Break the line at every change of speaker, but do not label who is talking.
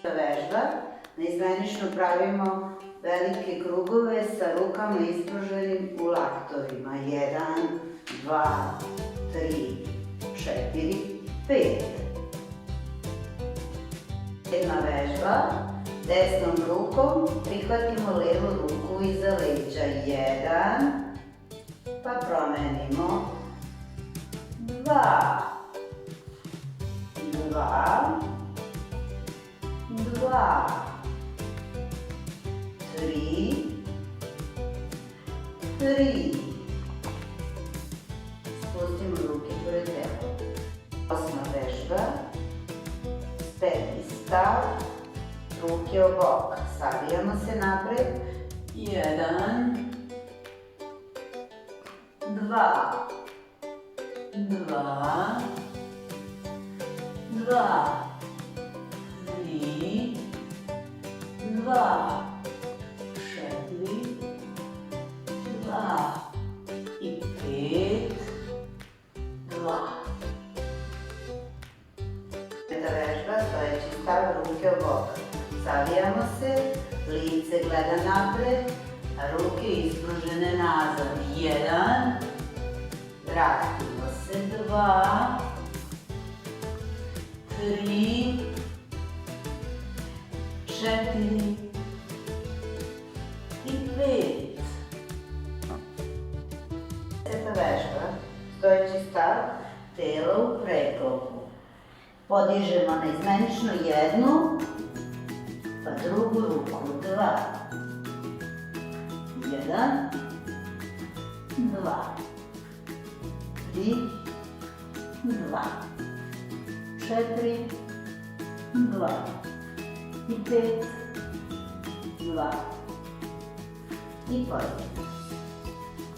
Vežba. Naizmenično pravimo velike krugove sa rukama ispruženim u laktovima. 1, 2, 3, 4, 5. Jedna vežba. Desnom rukom prihvatimo levu ruku iza leđa. 1, pa promenimo. 2, 2, 2, 3, 3. Spustimo ruke pored tela. 8. vežba. Spetni stav. Ruke o bok. Savijamo se napred. 1, 2, 2, 2, 3, 2, 4, 2 i 5, 2. Peta vežba, stojeći stav, ruke o bok. Savijamo se, lice gleda napred, a ruke ispružene nazad. 1, vratimo se. 2, 3, 4 i 5. Deseta vežba, stojeći stav, telo u preklopu. Podižemo naizmenično jednu, pa drugu ruku. 2, 1, 2, 3, 2, 4, 2 i 5, 2 i pojedemo.